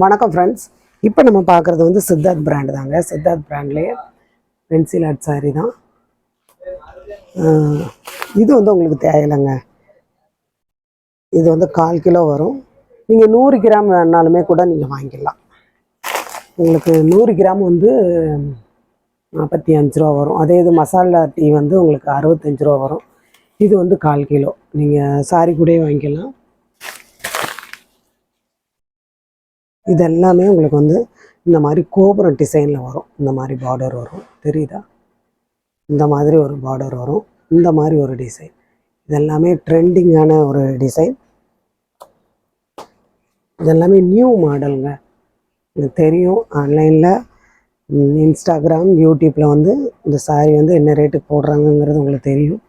வணக்கம் ஃப்ரெண்ட்ஸ். இப்போ நம்ம பார்க்குறது வந்து சித்தார்த் பிராண்டு தாங்க. சித்தார்த் பிராண்ட்லேயே பென்சில் ஆர்ட் சாரி தான். இது வந்து உங்களுக்கு தேவையில்லைங்க. இது வந்து 1/4 கிலோ வரும். நீங்கள் 100 கிராம் வேணாலுமே கூட நீங்கள் வாங்கிடலாம். உங்களுக்கு 100 கிராம் வந்து 45 ரூபா வரும். அதே இது மசாலா டீ வந்து உங்களுக்கு 65 ரூபா வரும். இது வந்து 1/4 கிலோ நீங்கள் சாரி கூடயே வாங்கிக்கலாம். இது எல்லாமே உங்களுக்கு வந்து இந்த மாதிரி கோபுரம் டிசைனில் வரும். இந்த மாதிரி பார்டர் வரும், தெரியுதா? இந்த மாதிரி ஒரு பார்டர் வரும், இந்த மாதிரி ஒரு டிசைன். இதெல்லாமே ட்ரெண்டிங்கான ஒரு டிசைன். இதெல்லாமே நியூ மாடலுங்க. இது தெரியும். ஆன்லைனில், இன்ஸ்டாகிராம், யூடியூப்பில் வந்து இந்த சாரீ வந்து என்ன ரேட்டுக்கு போடுறாங்கங்கிறது உங்களுக்கு தெரியும்.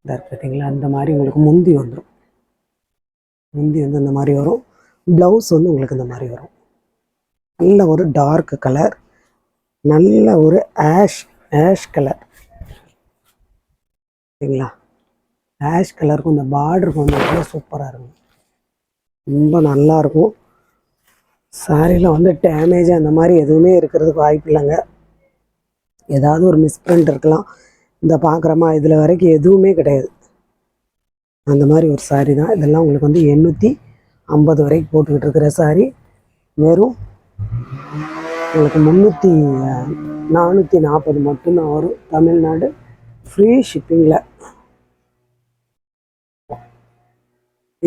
பார்த்தீங்களா? அந்த மாதிரி உங்களுக்கு முந்தி வந்துடும். முந்தி வந்து இந்த மாதிரி வரும். ப்ளவுஸ் வந்து உங்களுக்கு இந்த மாதிரி வரும். நல்ல ஒரு டார்க் கலர், நல்ல ஒரு ஆஷ் கலர். சரிங்களா? ஆஷ் கலருக்கும் இந்த பார்டருக்கும் வந்து சூப்பராக இருக்கும், ரொம்ப நல்லாயிருக்கும். சாரியில் வந்து டேமேஜ் அந்த மாதிரி எதுவுமே இருக்கிறதுக்கு வாய்ப்பு இல்லைங்க. ஏதாவது ஒரு மிஸ்பிரிண்ட் இருக்கலாம். இந்த பார்க்குறோமா, இதில் வரைக்கும் எதுவுமே கிடையாது. அந்த மாதிரி ஒரு சாரி தான் இதெல்லாம். உங்களுக்கு வந்து 850 வரைக்கும் போட்டுக்கிட்டு இருக்கிற சாரி வெறும் உங்களுக்கு 440 மட்டும்தான் வரும். தமிழ்நாடு ஃப்ரீ ஷிப்பிங்கில்.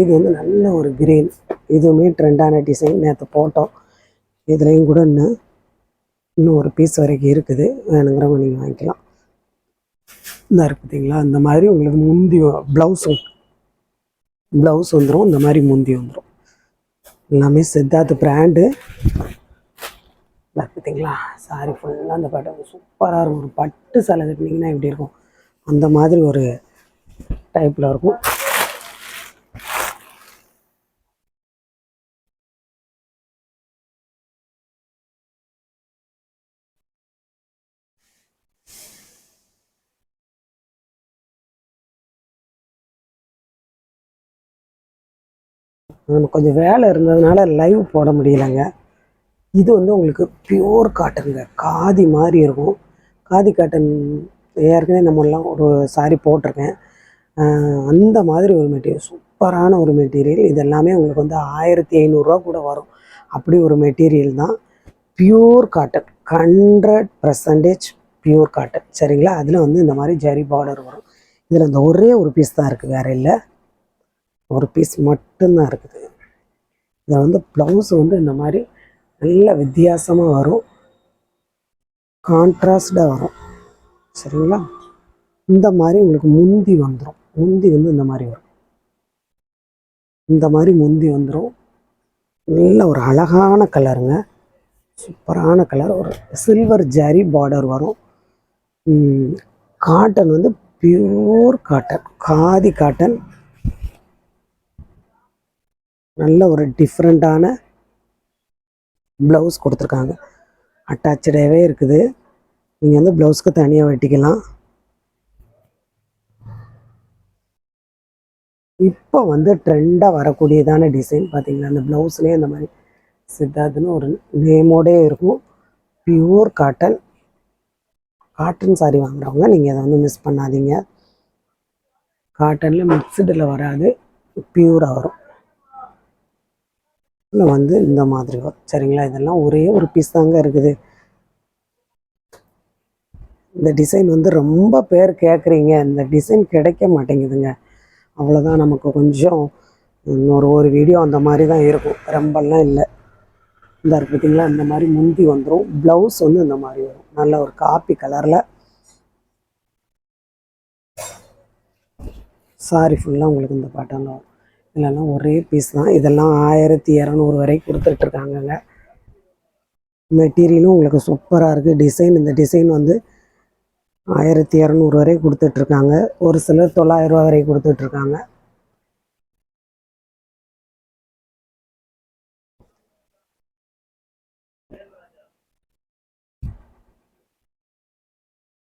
இது வந்து நல்ல ஒரு கிரீன். இதுவுமே ட்ரெண்டான டிசைன். நேற்று போட்டோம். இதுலேயும் கூட இன்னும் ஒரு பீஸ் வரைக்கும் இருக்குது. வேணுங்கிறவங்க நீங்கள் வாங்கிக்கலாம். இந்த இருக்குதுங்களா? இந்த மாதிரி உங்களுக்கு முந்தி ப்ளவுஸ் வந்துடும். இந்த மாதிரி முந்தி வந்துடும். எல்லாமே சித்தார்த் பிராண்டு. பார்த்தீங்களா? சாரி ஃபுல்லாக அந்த பட்டு சூப்பராக இருக்கும். ஒரு பட்டு சேலை கட்டினீங்கன்னா எப்படி இருக்கும், அந்த மாதிரி ஒரு டைப்பில் இருக்கும். கொஞ்சம் வேலை இருந்ததுனால லைவ் போட முடியலைங்க. இது வந்து உங்களுக்கு பியூர் காட்டனுங்க. காதி மாதிரி இருக்கும். காதி காட்டன் ஏற்கனவே நம்மளாம் ஒரு சாரி போட்டிருக்கேன். அந்த மாதிரி ஒரு மெட்டீரியல், சூப்பரான ஒரு மெட்டீரியல். இதெல்லாமே உங்களுக்கு வந்து 1500 கூட வரும். அப்படி ஒரு மெட்டீரியல் தான். Pure cotton, 100% pure cotton. சரிங்களா? அதில் வந்து இந்த மாதிரி ஜரி பார்டர் வரும். இதில் இந்த ஒரே ஒரு பீஸ் தான் இருக்குது, வேறு இல்லை. ஒரு பீஸ் மட்டும்தான் இருக்குது. இதில் வந்து ப்ளவுஸ் வந்து இந்த மாதிரி நல்ல வித்தியாசமாக வரும், கான்ட்ராஸ்டாக வரும். சரிங்களா? இந்த மாதிரி உங்களுக்கு முந்தி வந்துடும். முந்தி வந்து இந்த மாதிரி வரும். இந்த மாதிரி முந்தி வந்துடும். நல்ல ஒரு அழகான கலருங்க, சூப்பரான கலர். ஒரு சில்வர் ஜரி பார்டர் வரும். காட்டன் வந்து பியூர் காட்டன், காதி காட்டன். நல்ல ஒரு டிஃப்ரெண்ட்டான ப்ளவுஸ் கொடுத்துருக்காங்க. அட்டாச்சாகவே இருக்குது. நீங்கள் வந்து ப்ளவுஸ்க்கு தனியாக வெட்டிக்கலாம். இப்போ வந்து ட்ரெண்டாக வரக்கூடியதான டிசைன் பார்த்தீங்களா? அந்த ப்ளவுஸ்லேயே இந்த மாதிரி சித்தார்த்துன்னு ஒரு நேமோடே இருக்கும். Pure cotton. காட்டன் சாரி வாங்குறவங்க நீங்கள் அதை வந்து மிஸ் பண்ணாதீங்க. காட்டனில் மிக்சடில் வராது, பியூராக வரும். இல்லை வந்து இந்த மாதிரி வரும். சரிங்களா? இதெல்லாம் ஒரே ஒரு பீஸ் தாங்க இருக்குது. இந்த டிசைன் வந்து ரொம்ப பேர் கேட்குறீங்க. இந்த டிசைன் கிடைக்க மாட்டேங்குதுங்க. அவ்வளோதான். நமக்கு கொஞ்சம் ஒரு வீடியோ அந்த மாதிரி தான் இருக்கும், ரொம்பலாம் இல்லை. இந்த பார்த்தீங்களா? இந்த மாதிரி முந்தி வந்துடும். ப்ளவுஸ் வந்து இந்த மாதிரி வரும். நல்ல ஒரு காப்பி கலரில். சாரி ஃபுல்லாக உங்களுக்கு இந்த பேட்டர்னில் வரும். இதெல்லாம் ஒரே பீஸ் தான். இதெல்லாம் 1200 வரைக்கும் கொடுத்துட்ருக்காங்கங்க. மெட்டீரியலும் உங்களுக்கு சூப்பராக இருக்குது. டிசைன், இந்த டிசைன் வந்து 1200 வரை கொடுத்துட்ருக்காங்க. ஒரு சிலர் 900 ரூபா வரை கொடுத்துட்ருக்காங்க.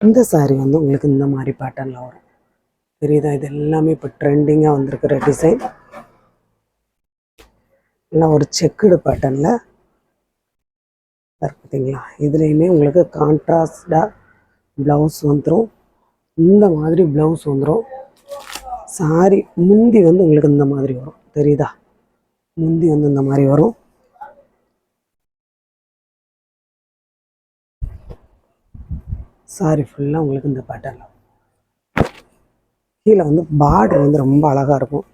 இந்த சாரி வந்து உங்களுக்கு இந்த மாதிரி பேட்டர்னில் வரும். தெரியுதா? இது எல்லாமே இப்போ ட்ரெண்டிங்காக வந்திருக்கிற டிசைன். எல்லாம் ஒரு செக்குடு பேட்டர்னில் பார்த்தீங்களா? இதுலேயுமே உங்களுக்கு கான்ட்ராஸ்டாக ப்ளவுஸ் வந்துடும். இந்த மாதிரி ப்ளவுஸ் வந்துடும். சாரி முந்தி வந்து உங்களுக்கு இந்த மாதிரி வரும், தெரியுதா? முந்தி வந்து இந்த மாதிரி வரும். சாரி ஃபுல்லாக உங்களுக்கு இந்த பேட்டர்னில். கீழே வந்து பார்டர் வந்து ரொம்ப அழகாக இருக்கும்.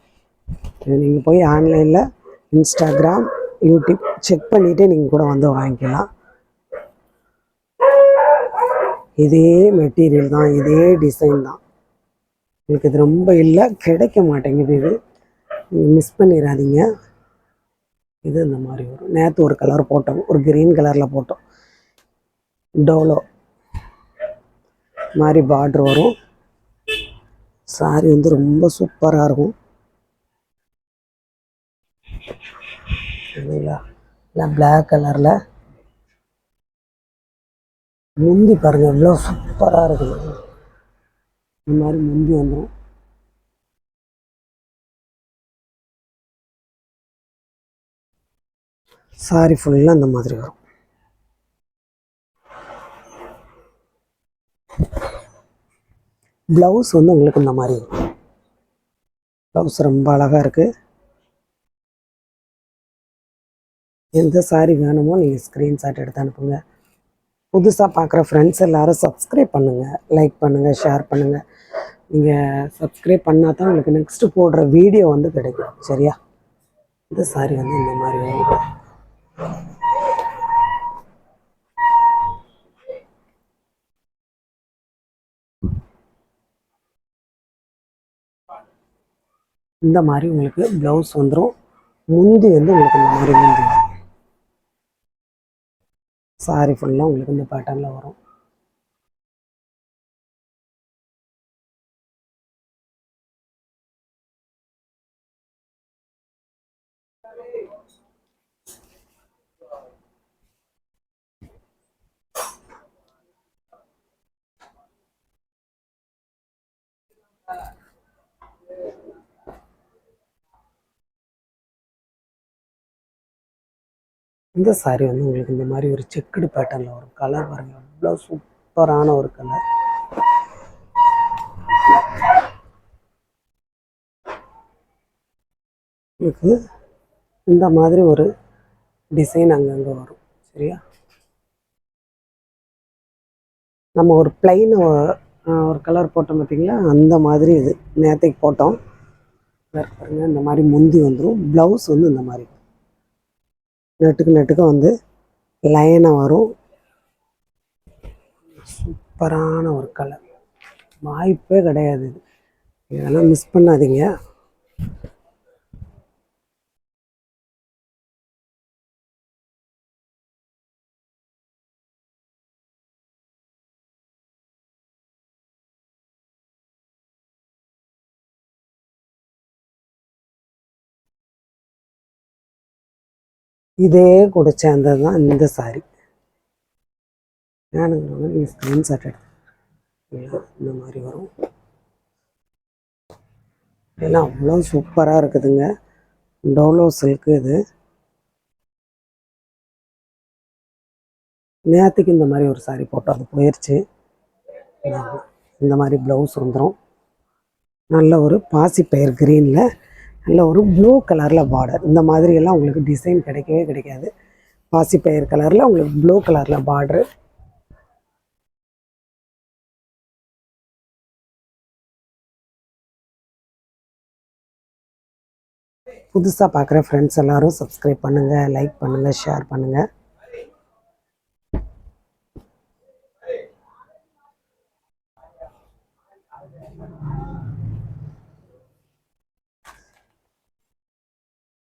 நீங்கள் போய் ஆன்லைனில் இன்ஸ்டாகிராம், யூடியூப் செக் பண்ணிவிட்டு நீங்கள் கூட வந்து வாங்கிக்கலாம். இதே மெட்டீரியல் தான், இதே டிசைன் தான். உங்களுக்கு இது ரொம்ப இல்லை, கிடைக்க மாட்டேங்குது. இது நீங்கள் மிஸ் பண்ணிடாதீங்க. இது இந்த மாதிரி வரும். நேற்று ஒரு கலர் போட்டோம், ஒரு க்ரீன் கலரில் போட்டோம். டோலோ மாதிரி பார்ட்ரு வரும். சாரி வந்து ரொம்ப சூப்பராக இருக்கும். இல்லைங்களா? இல்லை பிளாக் கலரில் முந்தி பாருங்கள் எவ்வளோ சூப்பராக இருக்குது. இந்த மாதிரி முந்தி வந்துடும். சாரி ஃபுல்லாக இந்த மாதிரி வரும். ப்ளவுஸ் வந்து உங்களுக்கு இந்த மாதிரி வரும். ப்ளவுஸ் ரொம்ப அழகாக இருக்குது. எந்த சாரி வேணுமோ நீங்கள் ஸ்க்ரீன்ஷாட் எடுத்து அனுப்புங்க. புதுசாக பார்க்குற ஃப்ரெண்ட்ஸ் எல்லோரும் சப்ஸ்கிரைப் பண்ணுங்கள், லைக் பண்ணுங்கள், ஷேர் பண்ணுங்கள். நீங்கள் சப்ஸ்கிரைப் பண்ணால் தான் உங்களுக்கு நெக்ஸ்ட்டு போடுற வீடியோ வந்து கிடைக்கும். சரியா? இந்த சாரி வந்து இந்த மாதிரி வரும். இந்த மாதிரி உங்களுக்கு ப்ளவுஸ் வந்துடும். முந்தி வந்து உங்களுக்கு இந்த மாதிரி முந்தி வரும். சாரி ஃபுல்லாக உங்களுக்கு இந்த பேட்டர்னில் வரும். இந்த சாரி வந்து உங்களுக்கு இந்த மாதிரி ஒரு செக்குடு பேட்டர்னில் வரும். கலர் பாருங்கள் எவ்வளோ சூப்பரான ஒரு கலர். உங்களுக்கு இந்த மாதிரி ஒரு டிசைன் அங்கங்கே வரும். சரியா? நம்ம ஒரு பிளைன் ஒரு கலர் போட்டோம் பார்த்தீங்களா, அந்த மாதிரி இது நேற்றுக்கு போட்டோம். பாருங்கள் இந்த மாதிரி முந்தி வந்துடும். ப்ளவுஸ் வந்து இந்த மாதிரி நெட்டுக்கு நெட்டுக்கு வந்து லைனாக வரும். சூப்பரான ஒரு கலர், வாய்ப்பே கிடையாது. இதெல்லாம் மிஸ் பண்ணாதீங்க. இதே கூட சேர்ந்தது தான் இந்த சாரி. வேணுங்கிறவங்க நீங்கள் ஸ்க்ரீன்ஷாட் எடுத்து இந்த மாதிரி வரும். இதெல்லாம் அவ்வளோ சூப்பராக இருக்குதுங்க. டோலோ சில்க்கு இது. நேற்றுக்கு இந்த மாதிரி ஒரு சாரி போட்டோம், அது போயிடுச்சு. இந்த மாதிரி ப்ளவுஸ் வந்துடும். நல்ல ஒரு பாசிப்பயிர் க்ரீனில் நல்ல ஒரு ப்ளூ கலரில் பார்டர். இந்த மாதிரியெல்லாம் உங்களுக்கு டிசைன் கிடைக்கவே கிடைக்காது. பாசிப்பயிர் கலரில் உங்களுக்கு ப்ளூ கலரில் பார்டரு. புதுசாக பார்க்குற ஃப்ரெண்ட்ஸ் எல்லோரும் சப்ஸ்கிரைப் பண்ணுங்கள், லைக் பண்ணுங்கள், ஷேர் பண்ணுங்கள்.